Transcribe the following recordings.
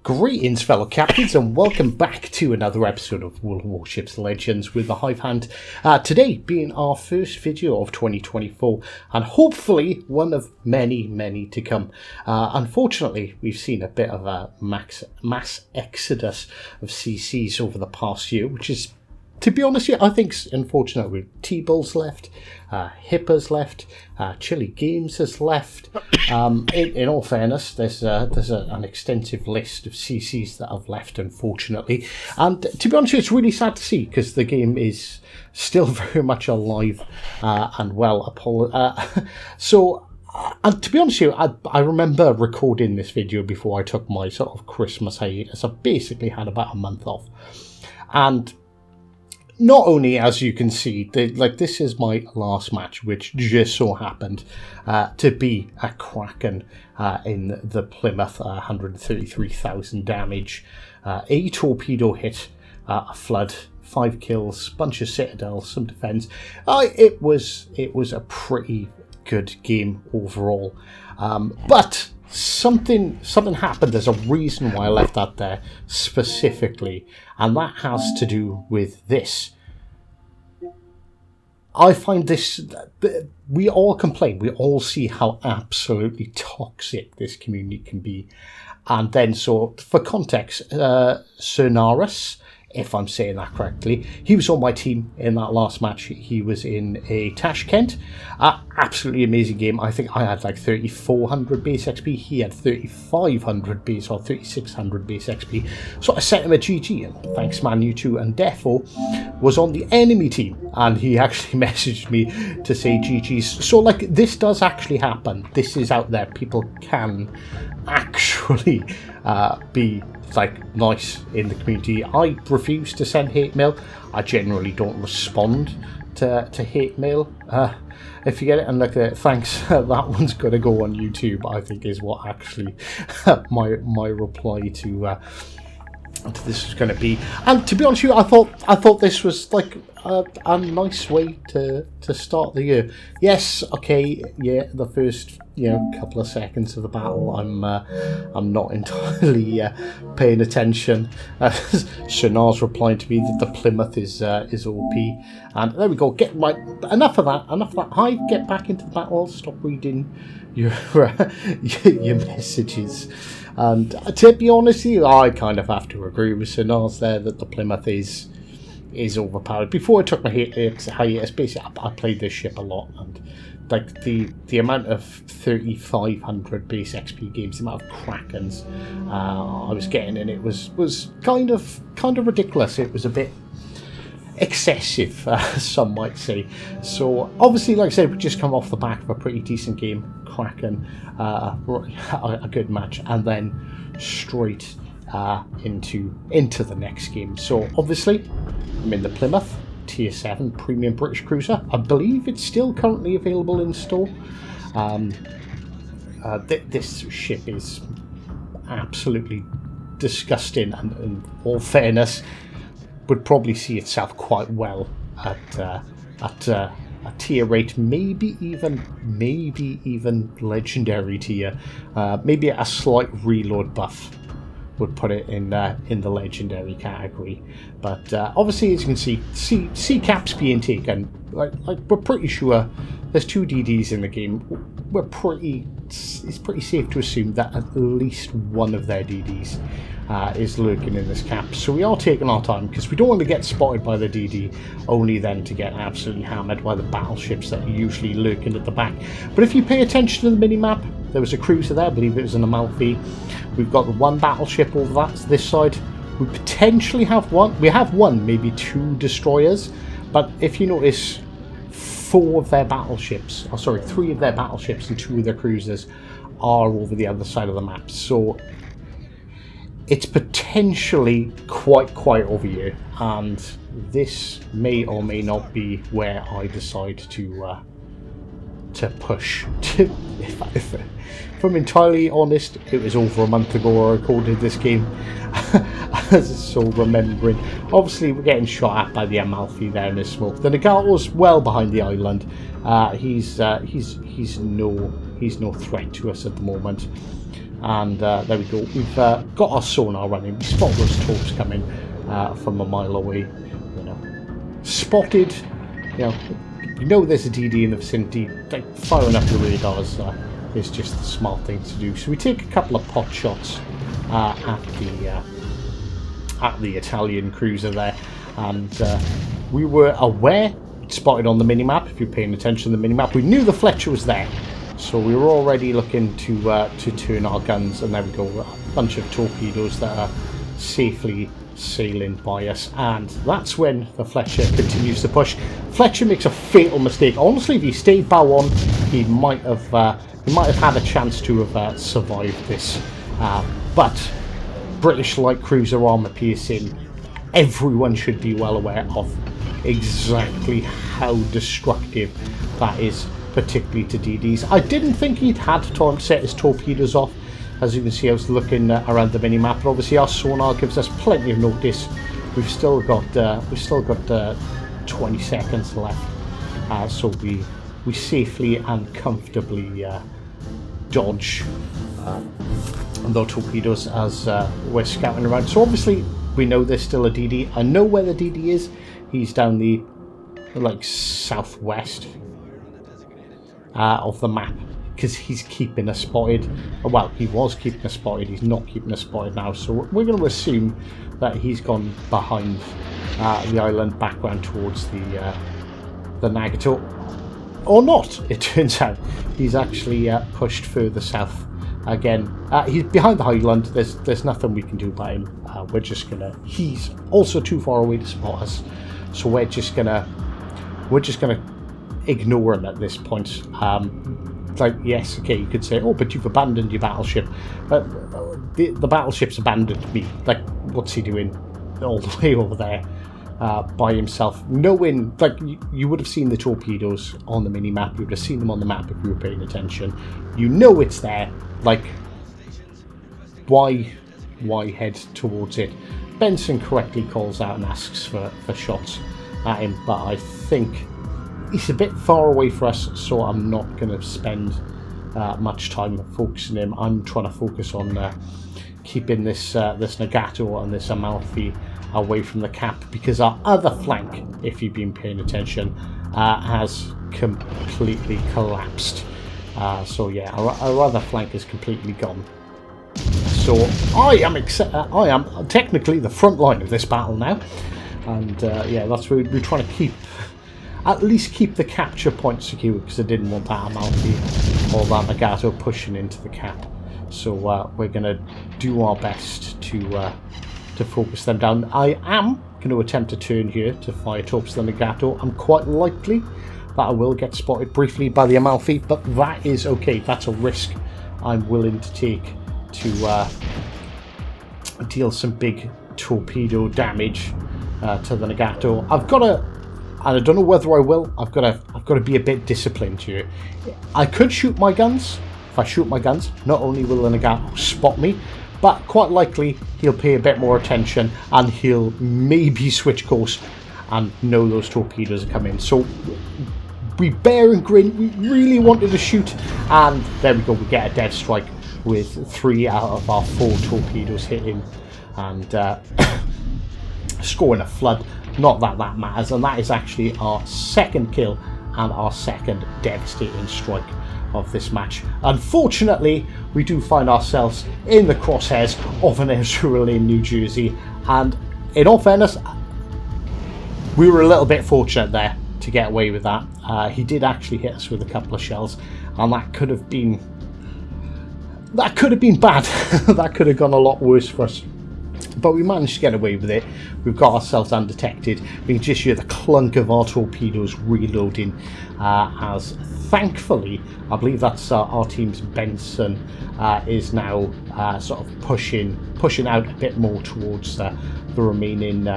Greetings, fellow captains, and welcome back to another episode of World of Warships Legends with the Hive Hand. Today being our first video of 2024, and hopefully one of many, many to come. Unfortunately, we've seen a bit of a mass exodus of CCs over the past year, which is, to be honest, I think unfortunate. With T-Bulls left, Hippers left, Chili Games has left. In all fairness, there's an extensive list of CCs that have left, unfortunately. And to be honest, it's really sad to see because the game is still very much alive and well. And to be honest with you, I remember recording this video before I took my sort of Christmas hiatus. I basically had about a month off, and not only, as you can see, this is my last match, which just so happened to be a Kraken in the Plymouth, 133,000 damage, a torpedo hit, a flood, 5 kills, bunch of citadels, some defence. It was a pretty good game overall, but something happened. There's a reason why I left that there specifically, and that has to do with this. I find this, we all complain, we all see how absolutely toxic this community can be. And then, so for context, Cernaris, if I'm saying that correctly, he was on my team in that last match. He was in a Tashkent. Absolutely amazing game. I think I had like 3,400 base XP. He had 3,500 base or 3,600 base XP. So I sent him a GG, and thanks man, you two. And Defo was on the enemy team, and he actually messaged me to say GG's. So like, this does actually happen. This is out there. People can actually be like nice in the community. I refuse to send hate mail. I generally don't respond to hate mail if you get it. And look, thanks, that one's gonna go on YouTube, I think, is what actually my reply to this is going to be. And to be honest with you, I thought this was like a nice way to start the year. Yes, okay, yeah, the first couple of seconds of the battle, I'm not entirely paying attention. Shanar's replying to me that the Plymouth is OP, and there we go. Get right, enough of that. Hive, get back into the battle. Stop reading your messages. And to be honest with you, I kind of have to agree with Sinars there that the Plymouth is overpowered. Before I took my hiatus, basically I played this ship a lot, and like the amount of 3,500 base XP games, the amount of Krakens I was getting, and it was kind of ridiculous. It was a bit excessive, some might say. So obviously, like I said, we just come off the back of a pretty decent game. Kraken, a good match, and then straight into the next game. So obviously, I'm in the Plymouth Tier 7 Premium British Cruiser. I believe it's still currently available in store. This ship is absolutely disgusting, and in all fairness, would probably see itself quite well at a tier 8, maybe even legendary tier. Maybe a slight reload buff would put it in the legendary category. But obviously, as you can see, C caps being taken. Like we're pretty sure there's 2 DDs in the game. It's pretty safe to assume that at least one of their DDs is lurking in this cap. So we are taking our time because we don't want to get spotted by the DD, only then to get absolutely hammered by the battleships that are usually lurking at the back. But if you pay attention to the mini-map, there was a cruiser there. I believe it was an Amalfi. We've got the 1 battleship over this side. We potentially have one. We have one, maybe 2 destroyers. But if you notice, 3 of their battleships and 2 of their cruisers are over the other side of the map. So it's potentially quite over here, and this may or may not be where I decide to push. If I'm entirely honest, it was over a month ago I recorded this game. So remembering, obviously we're getting shot at by the Amalfi there in the smoke. The Nagatoro's well behind the island. He's no threat to us at the moment. And there we go. We've got our sonar running. We spot those torps coming from a mile away. You know, spotted. You know there's a DD in the vicinity. Like, firing up your radars is just the smart thing to do. So we take a couple of pot shots at the Italian cruiser there, and we were aware, spotted on the minimap. If you're paying attention to the minimap, we knew the Fletcher was there. So we were already looking to turn our guns, and there we go, a bunch of torpedoes that are safely sailing by us, and that's when the Fletcher continues to push. Fletcher makes a fatal mistake. Honestly, if he stayed bow on, he might have had a chance to have survived this. But British light cruiser armour piercing, everyone should be well aware of exactly how destructive that is, particularly to DDs. I didn't think he'd had time to set his torpedoes off. As you can see, I was looking around the mini-map, but obviously our sonar gives us plenty of notice. We've still got 20 seconds left, so we safely and comfortably dodge the torpedoes as we're scouting around. So obviously we know there's still a DD. I know where the DD is. He's down the southwest of the map, because he's keeping us spotted. Well, he was keeping us spotted. He's not keeping us spotted now. So we're going to assume that he's gone behind the island, back round towards the Nagato, or not. It turns out he's actually pushed further south again. He's behind the highland. There's nothing we can do about him. We're just gonna. He's also too far away to spot us, so we're just gonna ignore him at this point. Like, yes, okay, you could say, oh, but you've abandoned your battleship. But the battleship's abandoned me. Like, what's he doing all the way over there by himself? Knowing, like, you would have seen the torpedoes on the mini-map. You would have seen them on the map if you were paying attention. You know it's there. Like, why head towards it? Benson correctly calls out and asks for shots at him, but I think he's a bit far away for us, so I'm not going to spend much time focusing him. I'm trying to focus on keeping this Nagato and this Amalfi away from the cap, because our other flank, if you've been paying attention, has completely collapsed. So yeah, our other flank is completely gone. So I am technically the front line of this battle now, and yeah, that's what we're trying to at least keep the capture point secure, because I didn't want that Amalfi or that Nagato pushing into the cap. So we're going to do our best to focus them down. I am going to attempt a turn here to fire towards the Nagato. I'm quite likely that I will get spotted briefly by the Amalfi, but that is okay. That's a risk I'm willing to take to deal some big torpedo damage to the Nagato. I've got to, and I don't know whether I will, I've got to be a bit disciplined here. I could shoot my guns. If I shoot my guns, not only will the Nagato spot me, but quite likely he'll pay a bit more attention and he'll maybe switch course and know those torpedoes are coming. So we bear and grin. We really wanted to shoot, and there we go. We get a dead strike with 3 out of our 4 torpedoes hitting and scoring a flood. Not that that matters, and that is actually our second kill and our second devastating strike of this match. Unfortunately, we do find ourselves in the crosshairs of an Ezreal in New Jersey, and in all fairness, we were a little bit fortunate there to get away with that. He did actually hit us with a couple of shells, and that could have been bad. That could have gone a lot worse for us. But we managed to get away with it. We've got ourselves undetected. We can just hear the clunk of our torpedoes reloading as thankfully, I believe that's our team's Benson is now sort of pushing out a bit more towards the remaining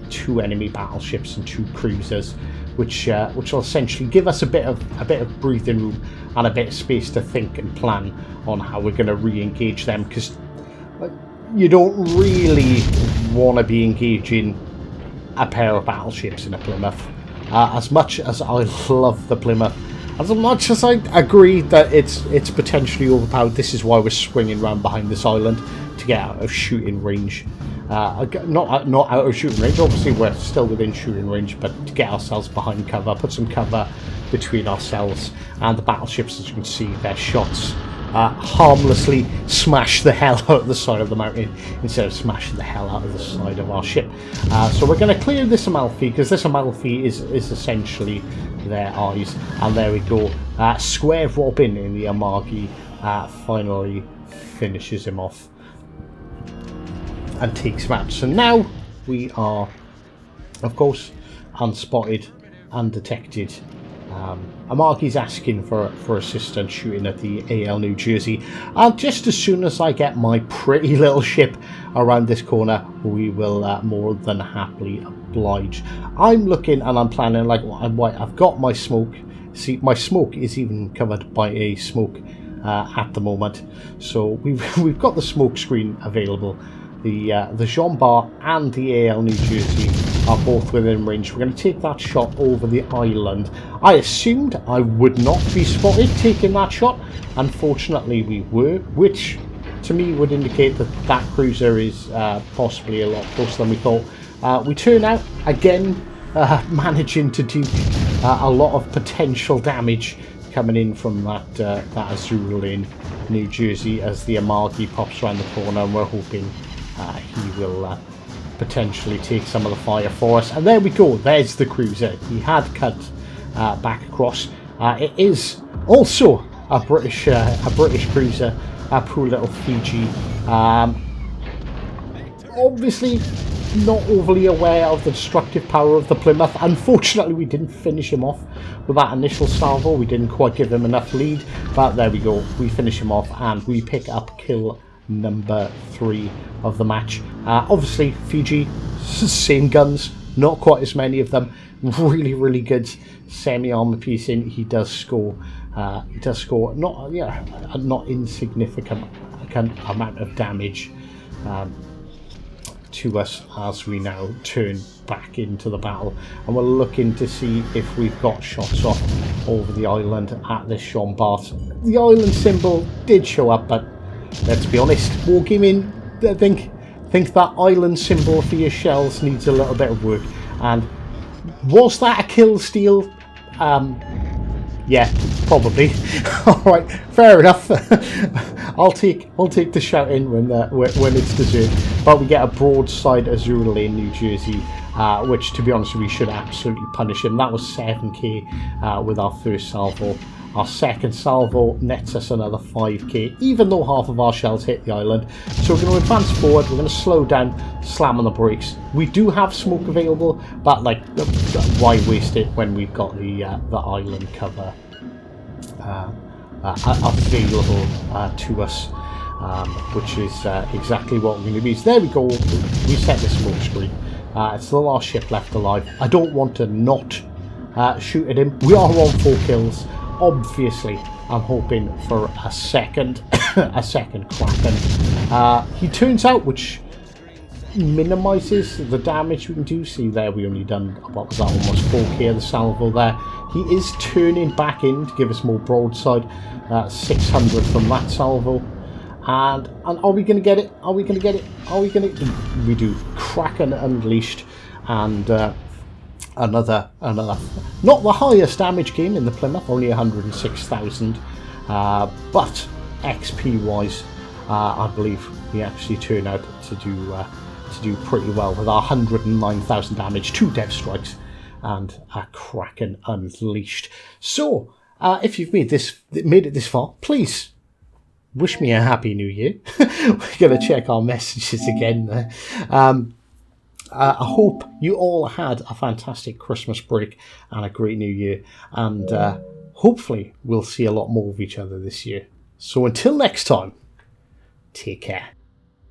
2 enemy battleships and 2 cruisers, which will essentially give us a bit of breathing room and a bit of space to think and plan on how we're going to re-engage them, because you don't really want to be engaging a pair of battleships in a Plymouth. As much as I love the Plymouth, As much as I agree that it's potentially overpowered, this is why we're swinging around behind this island to get out of shooting range. Not out of shooting range, obviously we're still within shooting range, but to get ourselves behind cover, put some cover between ourselves and the battleships. As you can see, their shots harmlessly smash the hell out of the side of the mountain instead of smashing the hell out of the side of our ship. So we're going to clear this Amalfi, because this Amalfi is essentially their eyes. And there we go. Square Robin in the Amagi finally finishes him off and takes him out. So now we are, of course, unspotted, undetected. Amagi's asking for assistance shooting at the AL New Jersey, and just as soon as I get my pretty little ship around this corner, we will more than happily oblige. I'm looking and I'm planning, like, I've got my smoke. See, my smoke is even covered by a smoke at the moment, so we've got the smoke screen available. The Jean Bar and the AL New Jersey are both within range. We're going to take that shot over the island. I assumed I would not be spotted taking that shot. Unfortunately, we were, which to me would indicate that that cruiser is possibly a lot closer than we thought. We turn out, again, managing to do a lot of potential damage coming in from that Azul in New Jersey as the Amagi pops around the corner, and we're hoping he will potentially take some of the fire for us. And there we go, there's the cruiser. He had cut back across. It is also a British cruiser, a poor little Fiji. Obviously not overly aware of the destructive power of the Plymouth. Unfortunately, we didn't finish him off with that initial salvo. We didn't quite give him enough lead, but there we go, we finish him off and we pick up kill number 3 of the match. Obviously Fiji, same guns, not quite as many of them. Really good semi-armor piecing. He does score not insignificant amount of damage to us as we now turn back into the battle, and we're looking to see if we've got shots off over the island at this Jean Bart. The island symbol did show up, but let's be honest, wargaming, I think that island symbol for your shells needs a little bit of work. And was that a kill steal? Yeah, probably. All right, fair enough. I'll take the shouting when it's deserved. But we get a broadside Azul in New Jersey, which, to be honest, we should absolutely punish him. That was 7k with our first salvo. Our second salvo nets us another 5k, even though half of our shells hit the island. So we're going to advance forward, we're going to slow down, slam on the brakes. We do have smoke available, but like, why waste it when we've got the island cover available to us, which is exactly what we're going to use. There we go, we set the smoke screen. It's the last ship left alive. I don't want to not shoot at him. We are on 4 kills. Obviously, I'm hoping for a second Kraken. He turns out, which minimises the damage we can do. See there, we only done, what was that, almost 4k of the salvo there. He is turning back in to give us more broadside, 600 from that salvo. And are we going to get it? Are we going to get it? Are we going to? We do. Kraken unleashed, and another, not the highest damage game in the Plymouth, only 106,000, but XP wise, I believe we actually turn out to do pretty well with our 109,000 damage, 2 dev strikes, and a Kraken unleashed. So, if you've made it this far, please wish me a happy new year. We're gonna check our messages again there. I hope you all had a fantastic Christmas break and a great new year, and hopefully we'll see a lot more of each other this year. So until next time, take care.